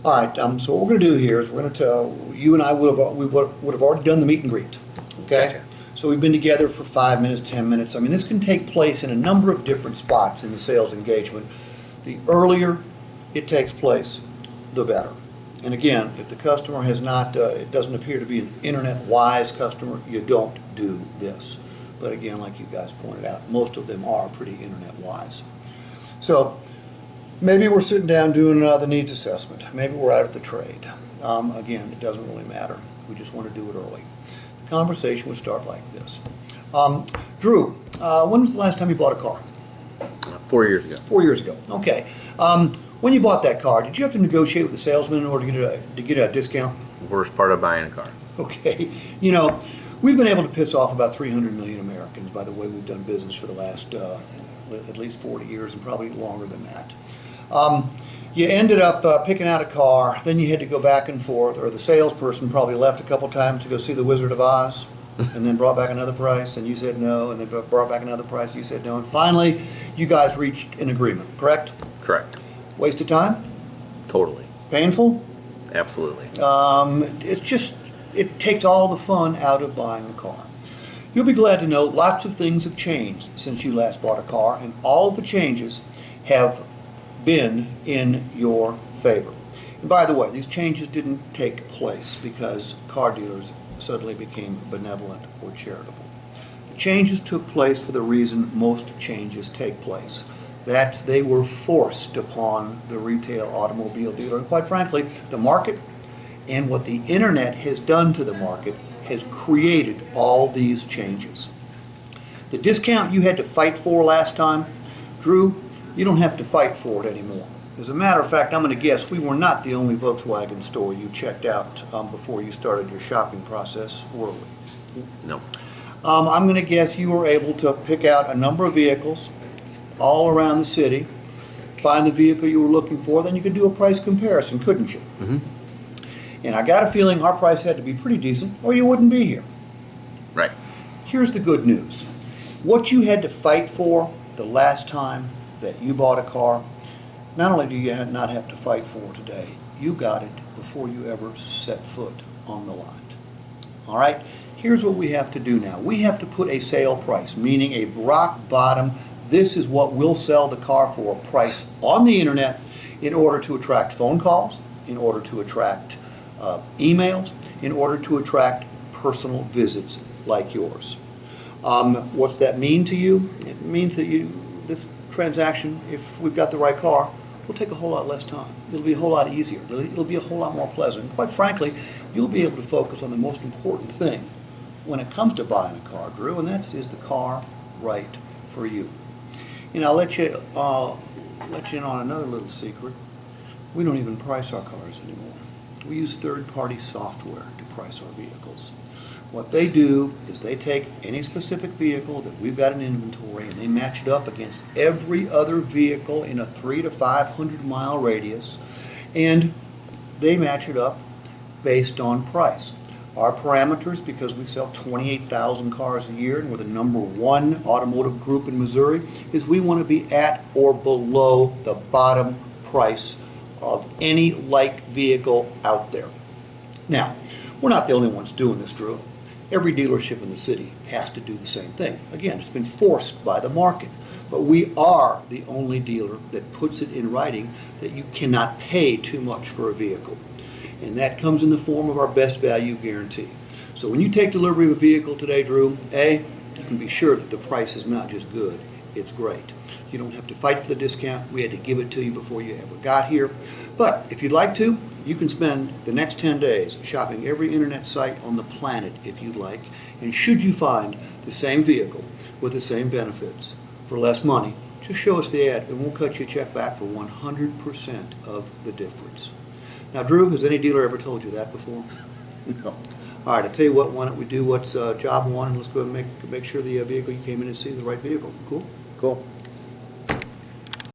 All right, so what we're going to do here is we're going to tell you and I would have already done the meet and greet. Okay. Gotcha. So we've been together for 5 minutes, 10 minutes. I mean, this can take place in a number of different spots in the sales engagement. The earlier it takes place, the better. And again, if the customer has not, it doesn't appear to be an internet-wise customer, you don't do this. But again, like you guys pointed out, most of them are pretty internet-wise. So maybe we're sitting down doing the needs assessment. Maybe we're out at the trade. Again, it doesn't really matter. We just want to do it early. The conversation would start like this. Drew, when was the last time you bought a car? 4 years ago. 4 years ago. Okay. When you bought that car, did you have to negotiate with the salesman in order to get a discount? Worst part of buying a car. Okay. You know, we've been able to piss off about 300 million Americans by the way we've done business for the last at least 40 years and probably longer than that. You ended up picking out a car, then you had to go back and forth, or the salesperson probably left a couple times to go see the Wizard of Oz, and then brought back another price, and you said no, and they brought back another price, and you said no, and finally you guys reached an agreement, correct? Correct. Waste of time? Totally. Painful? Absolutely. It takes all the fun out of buying a car. You'll be glad to know lots of things have changed since you last bought a car, and all of the changes have been in your favor. And by the way, these changes didn't take place because car dealers suddenly became benevolent or charitable. The changes took place for the reason most changes take place. That they were forced upon the retail automobile dealer. And quite frankly, the market and what the internet has done to the market has created all these changes. The discount you had to fight for last time, Drew, you don't have to fight for it anymore. As a matter of fact, I'm going to guess we were not the only Volkswagen store you checked out before you started your shopping process, were we? No. I'm going to guess you were able to pick out a number of vehicles all around the city, find the vehicle you were looking for, then you could do a price comparison, couldn't you? Mm-hmm. And I got a feeling our price had to be pretty decent or you wouldn't be here. Right. Here's the good news. What you had to fight for the last time that you bought a car, not only do you not have to fight for today, you got it before you ever set foot on the lot. All right? Here's what we have to do now. We have to put a sale price, meaning a rock bottom, this is what we'll sell the car for, price on the internet in order to attract phone calls, in order to attract emails, in order to attract personal visits like yours. What's that mean to you? It means that this transaction, if we've got the right car, will take a whole lot less time. It'll be a whole lot easier. It'll be a whole lot more pleasant. And quite frankly, you'll be able to focus on the most important thing when it comes to buying a car, Drew, and that's is the car right for you. And I'll let you in on another little secret. We don't even price our cars anymore. We use third-party software to price our vehicles. What they do is they take any specific vehicle that we've got in inventory and they match it up against every other vehicle in a 300 to 500 mile radius, and they match it up based on price. Our parameters, because we sell 28,000 cars a year and we're the #1 automotive group in Missouri, is we want to be at or below the bottom price of any like vehicle out there. Now, we're not the only ones doing this, Drew. Every dealership in the city has to do the same thing. Again, it's been forced by the market, but we are the only dealer that puts it in writing that you cannot pay too much for a vehicle. And that comes in the form of our best value guarantee. So when you take delivery of a vehicle today, Drew, you can be sure that the price is not just good, it's great. You don't have to fight for the discount. We had to give it to you before you ever got here. But if you'd like to, you can spend the next 10 days shopping every internet site on the planet if you'd like. And should you find the same vehicle with the same benefits for less money, just show us the ad and we'll cut you a check back for 100% of the difference. Now, Drew, has any dealer ever told you that before? No. All right, I'll tell you what, why don't we do what's job one, and let's go and make sure the vehicle you came in and see is the right vehicle. Cool? Cool.